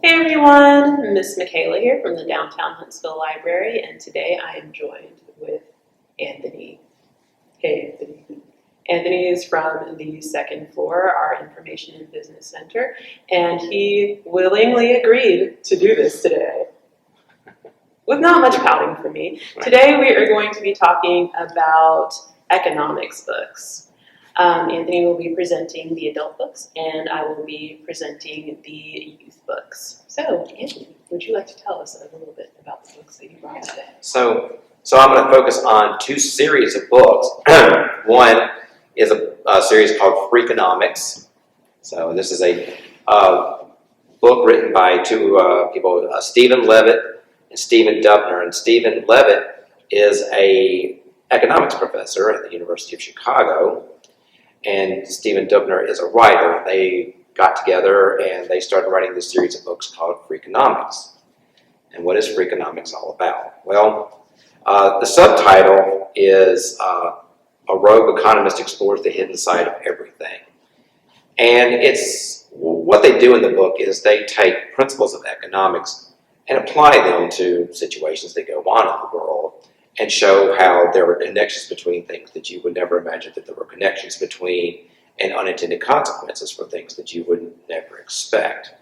Hey everyone, Miss Michaela here from the Downtown Huntsville Library, and today I am joined with Anthony. Hey Anthony. Anthony is from the second floor, our Information and Business Center, and he willingly agreed to do this today. With not much pouting from me. Today we are going to be talking about economics books. Anthony will be presenting the adult books, and I will be presenting the youth books. So, Anthony, would you like to tell us a little bit about the books that you brought today? So I'm going to focus on two series of books. One is a series called Freakonomics. So this is a book written by two people, Stephen Levitt and Stephen Dubner. And Stephen Levitt is an economics professor at the University of Chicago. And Stephen Dubner is a writer. They got together and they started writing this series of books called Freakonomics. And what is Freakonomics all about? Well, the subtitle is A Rogue Economist Explores the Hidden Side of Everything. And it's what they do in the book is they take principles of economics and apply them to situations that go on in the world, and show how there are connections between things that you would never imagine that there were connections between, and unintended consequences for things that you would never expect.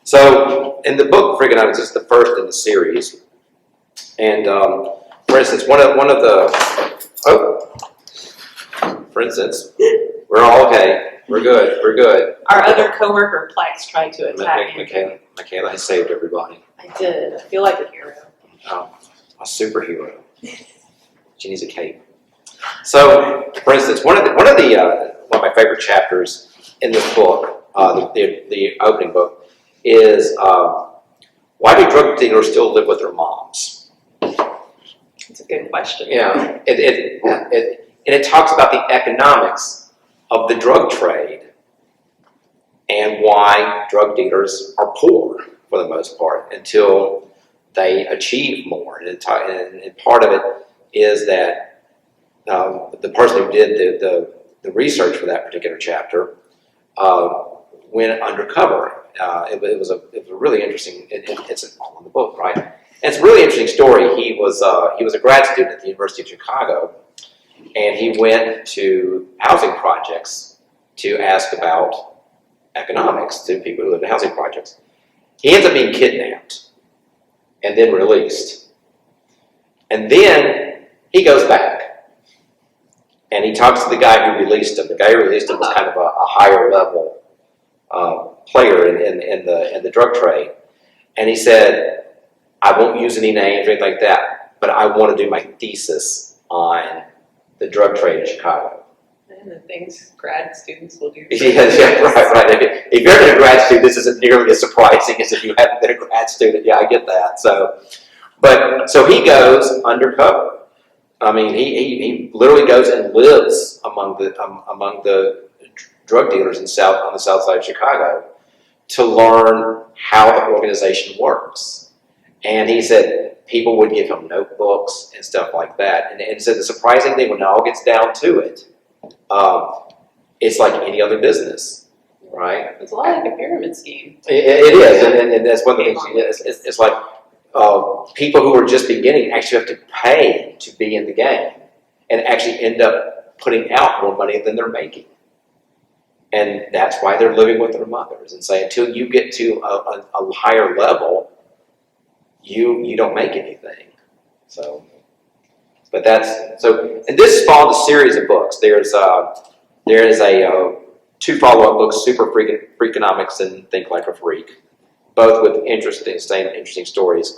So in the book, Freakonomics is the first in the series. And for instance, one of the, we're all okay. We're good. Our other coworker, Plex, tried to attack Michaela has saved everybody. I did. I feel like a hero. A superhero. She needs a cape. So, for instance, one of my favorite chapters in this book, the opening book, is why do drug dealers still live with their moms? That's a good question. Yeah, it talks about the economics of the drug trade and why drug dealers are poor for the most part until they achieve more. And part of it is that the person who did the research for that particular chapter went undercover. It was a really interesting. It's all in the book, right? And it's a really interesting story. He was a grad student at the University of Chicago, and he went to housing projects to ask about economics to people who live in housing projects. He ends up being kidnapped and then released. And then he goes back and he talks to the guy who released him. The guy who released him was kind of a higher level player in the drug trade. And he said, I won't use any names or anything like that, but I want to do my thesis on the drug trade in Chicago. And the things grad students will do. Yeah, right. If you're a grad student, this isn't nearly as surprising as if you hadn't been a grad student. Yeah, I get that. So he goes undercover. I mean, he literally goes and lives among the drug dealers on the south side of Chicago to learn how the organization works. And he said people would give him notebooks and stuff like that. And said the surprising thing when it all gets down to it, it's like any other business, right? It's a lot like a pyramid scheme. It is, and that's one of the things. It's like people who are just beginning actually have to pay to be in the game, and actually end up putting out more money than they're making. And that's why they're living with their mothers and say until you get to a higher level, you don't make anything. So. But and this spawned a series of books. There is two follow-up books, Super Freakonomics and Think Like a Freak, both with interesting stories.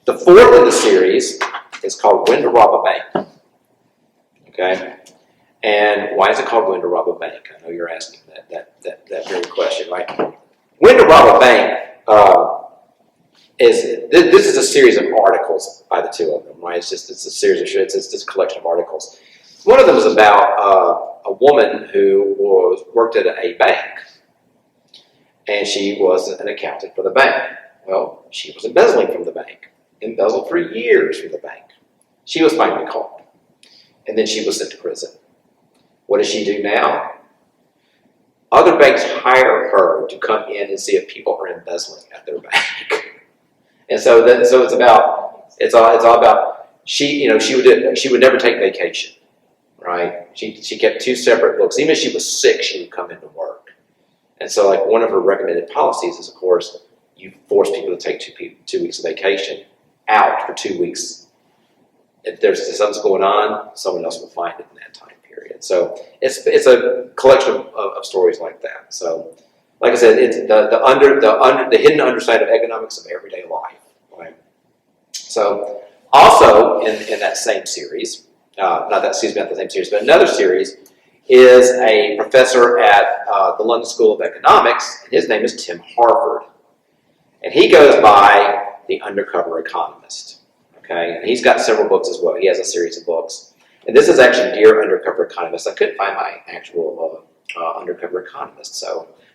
The fourth in the series is called When to Rob a Bank. Okay, and why is it called When to Rob a Bank? I know you're asking that very question, right? When to Rob a Bank this is a series of articles by the two of them, right? It's a series of it's just a collection of articles. One of them is about a woman who worked at a bank, and she was an accountant for the bank. Well, she was embezzling from the bank, embezzled for years from the bank. She was finally caught, and then she was sent to prison. What does she do now? other banks hire her to come in and see if people are embezzling at their bank. And so it's all about she would never take vacation, right? She kept 2 separate books. Even if she was sick, she would come into work. And so like one of her recommended policies is, of course, you force people to take 2 weeks of vacation out for 2 weeks. If there's something's going on, someone else will find it in that time period. So it's a collection of stories like that. So, like I said, it's the hidden underside of economics of everyday life. Right. So, also in that same series, not the same series, but another series is a professor at the London School of Economics, and his name is Tim Harford, and he goes by the Undercover Economist. Okay, and he's got several books as well. He has a series of books. And this is actually Dear Undercover Economist. I couldn't find my actual Undercover Economist,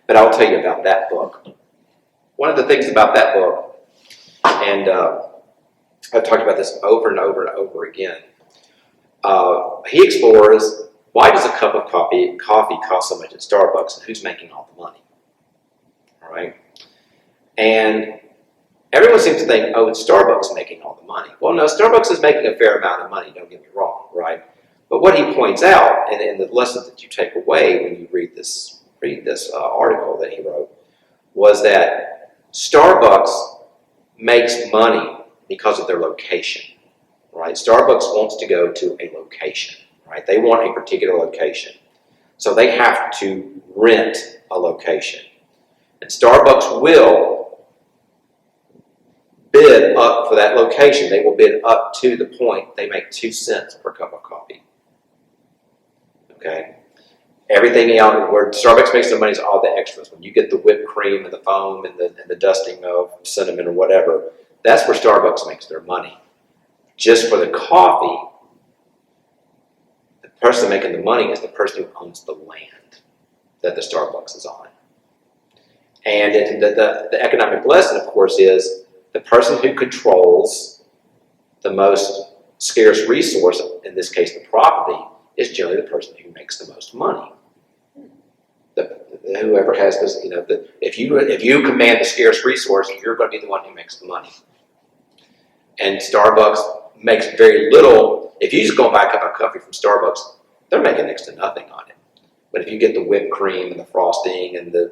but I'll tell you about that book. One of the things about that book, and I've talked about this over and over and over again, he explores why does a cup of coffee cost so much at Starbucks and who's making all the money? All right? And everyone seems to think, oh, it's Starbucks making all the money. Well, no, Starbucks is making a fair amount of money, don't get me wrong, right? But what he points out, and the lesson that you take away when you read this article that he wrote, was that Starbucks makes money because of their location, right? Starbucks wants to go to a location, right? They want a particular location. So they have to rent a location. And Starbucks will bid up for that location. They will bid up to the point they make 2 cents per cup of coffee. Okay? Everything else, where Starbucks makes their money is all the extras. When you get the whipped cream and the foam and the dusting of cinnamon or whatever, that's where Starbucks makes their money. Just for the coffee, the person making the money is the person who owns the land that the Starbucks is on. And the economic lesson, of course, is the person who controls the most scarce resource, in this case the property, is generally the person who makes the most money. Whoever has this, if you command the scarce resource, you're going to be the one who makes the money. And Starbucks makes very little. If you just go and buy a cup of coffee from Starbucks, they're making next to nothing on it. But if you get the whipped cream and the frosting and the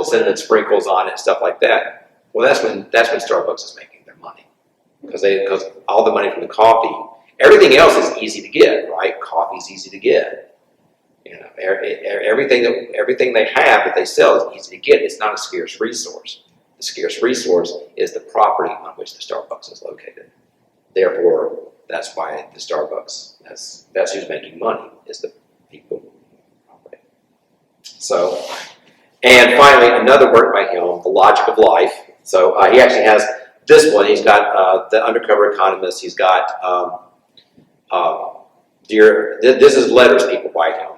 cinnamon sprinkles on it and stuff like that, well, that's when Starbucks is making their money, because all the money from the coffee, everything else is easy to get, right? Coffee's easy to get. Everything they have that they sell is easy to get. It's not a scarce resource. The scarce resource is the property on which the Starbucks is located. Therefore, that's why the Starbucks, that's who's making money, is the people. So, and finally, another work by him, The Logic of Life. So he actually has this one. He's got The Undercover Economist. He's got this is letters people write him,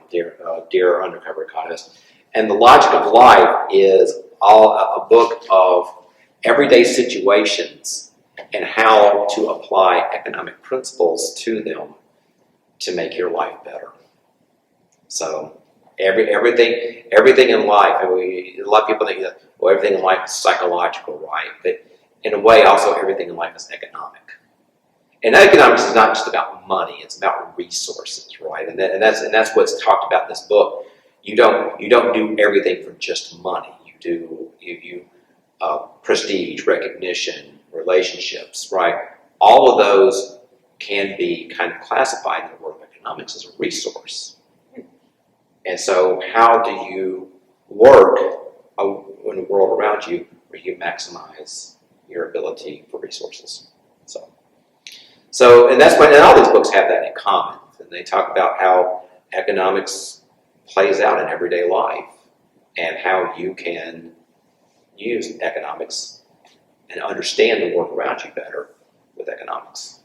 Dear Undercover Economist. And The Logic of Life is a book of everyday situations and how to apply economic principles to them to make your life better. So everything in life, and a lot of people think that, well, everything in life is psychological, right? But in a way, also everything in life is economic. And economics is not just about money; it's about resources, right? And that's what's talked about in this book. You don't do everything for just money. You prestige, recognition, relationships, right? All of those can be kind of classified in the world of economics as a resource. And so, how do you work in the world around you where you maximize your ability for resources? So, and that's why, and all these books have that in common. And they talk about how economics plays out in everyday life and how you can use economics and understand the world around you better with economics.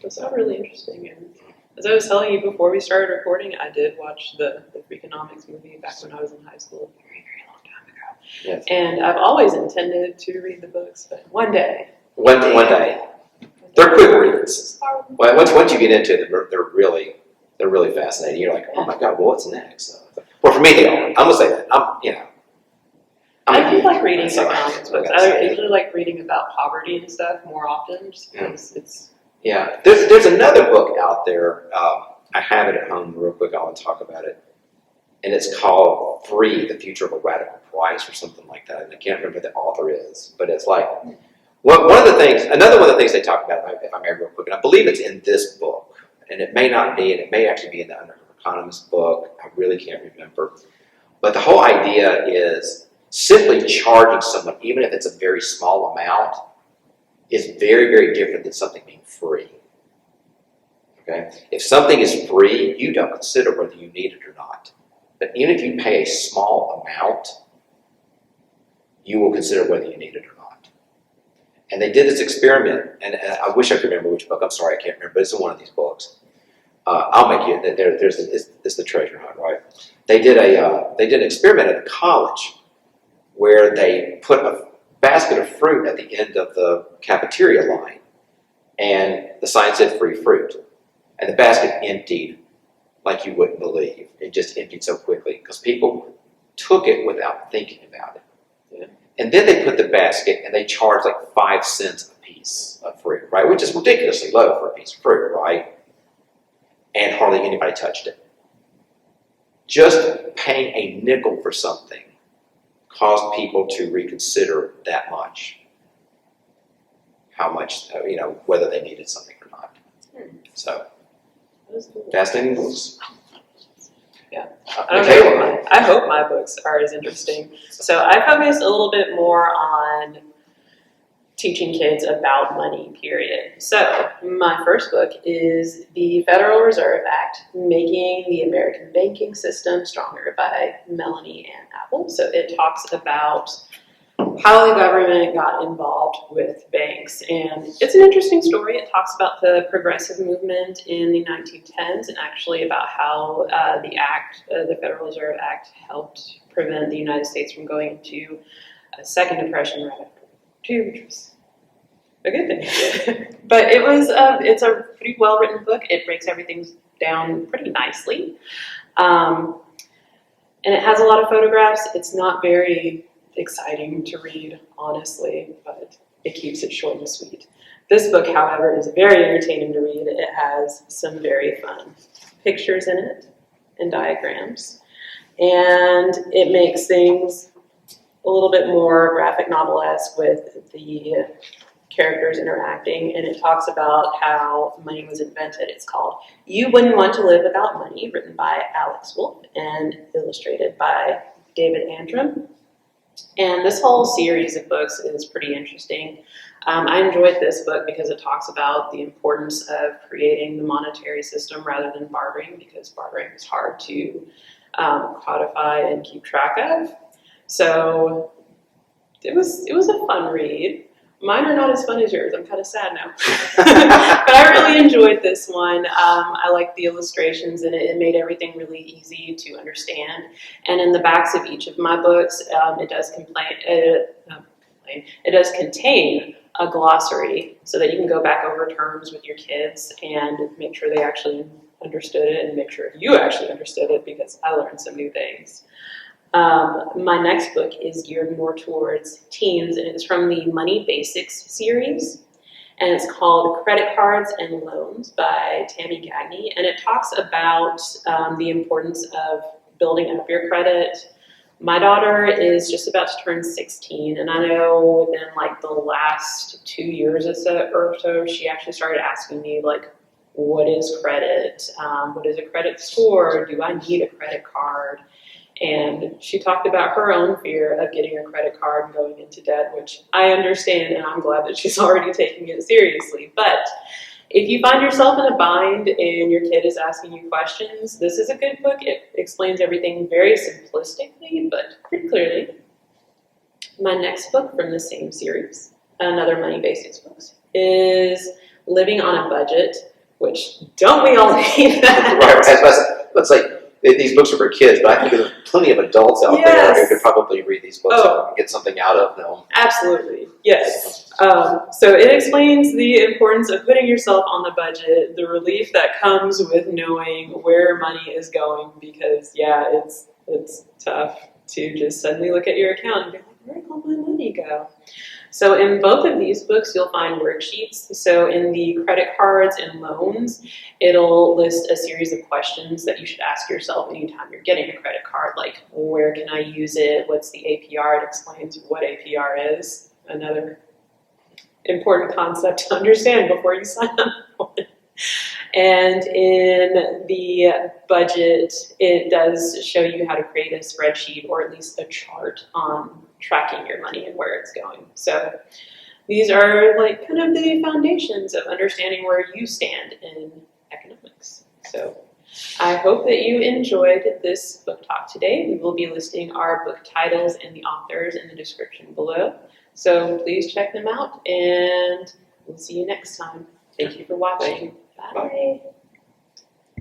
That's all really interesting. And as I was telling you before we started recording, I did watch the Freakonomics movie back when I was in high school, a very, very long time ago. Yes. And I've always intended to read the books, but one day. One day. They're quick reads. Well, once you get into them, they're really fascinating. You're like, oh my God, well, what's next? Well, for me, they are. I'm gonna say that. I do like reading so economics books. I usually like reading about poverty and stuff more often, just because it's. Yeah, there's another book out there. I have it at home real quick. I want to talk about it, and it's called "Free: The Future of a Radical Price" or something like that. And I can't remember who the author is, but it's like another one of the things they talk about, if I may real quick, and I believe it's in this book, and it may not be, and it may actually be in the Undercover Economist book. I really can't remember, but the whole idea is simply charging someone, even if it's a very small amount, is very, very different than something being free. Okay? If something is free, you don't consider whether you need it or not. But even if you pay a small amount, you will consider whether you need it or not. And they did this experiment, and I wish I could remember which book. I'm sorry, I can't remember, but it's in one of these books. I'll make you. There's the treasure hunt, right? They did an experiment at a college where they put a basket of fruit at the end of the cafeteria line, and the sign said "free fruit," and the basket emptied like you wouldn't believe. It just emptied so quickly because people took it without thinking about it. Yeah. And then they put the basket and they charged like 5 cents a piece of fruit, right? Which is ridiculously low for a piece of fruit, right? And hardly anybody touched it. Just paying a nickel for something caused people to reconsider that much. How much, whether they needed something or not. So, fascinating books. Yeah. I hope my books are as interesting. So I focus a little bit more on teaching kids about money, period. So my first book is The Federal Reserve Act, Making the American Banking System Stronger by Melanie and Apel. So it talks about how the government got involved with banks. And it's an interesting story. It talks about the progressive movement in the 1910s and actually about how the Federal Reserve Act helped prevent the United States from going into a second depression right after II, which was a good thing. But it's a pretty well-written book. It breaks everything down pretty nicely. And it has a lot of photographs. It's not very exciting to read, honestly, but it keeps it short and sweet. This book, however, is very entertaining to read. It has some very fun pictures in it and diagrams, and it makes things a little bit more graphic novel-esque with the characters interacting, and it talks about how money was invented. It's called You Wouldn't Want to Live Without Money, written by Alex Wolff and illustrated by David Andrum. And this whole series of books is pretty interesting. I enjoyed this book because it talks about the importance of creating the monetary system rather than bartering, because bartering is hard to codify and keep track of. So it was a fun read. Mine are not as fun as yours. I'm kind of sad now. But I really enjoyed this one. I liked the illustrations in it. It made everything really easy to understand. And in the backs of each of my books, it does contain a glossary so that you can go back over terms with your kids and make sure they actually understood it and make sure you actually understood it, because I learned some new things. My next book is geared more towards teens, and it's from the Money Basics series, and it's called Credit Cards and Loans by Tammy Gagne, and it talks about the importance of building up your credit. My daughter is just about to turn 16, and I know within like the last 2 years or so, she actually started asking me like, what is credit? What is a credit score? Do I need a credit card? And she talked about her own fear of getting a credit card and going into debt, which I understand, and I'm glad that she's already taking it seriously. But if you find yourself in a bind and your kid is asking you questions, this is a good book. It explains everything very simplistically, but pretty clearly. My next book from the same series, another Money Basics book, is Living on a Budget, which don't we all need that? Right. Let's say these books are for kids, but I think there's plenty of adults out there who could probably read these books and get something out of them. Absolutely, yes. So it explains the importance of putting yourself on the budget, the relief that comes with knowing where money is going, because It's tough to just suddenly look at your account and be like, where did all my money go? So in both of these books, you'll find worksheets. So in the credit cards and loans, it'll list a series of questions that you should ask yourself anytime you're getting a credit card, like where can I use it? What's the APR? It explains what APR is. Another important concept to understand before you sign up for it. And in the budget, it does show you how to create a spreadsheet or at least a chart on tracking your money and where it's going. So these are like kind of the foundations of understanding where you stand in economics. So I hope that you enjoyed this book talk today. We will be listing our book titles and the authors in the description below. So please check them out, and we'll see you next time. Thank you for watching. Bye. Bye.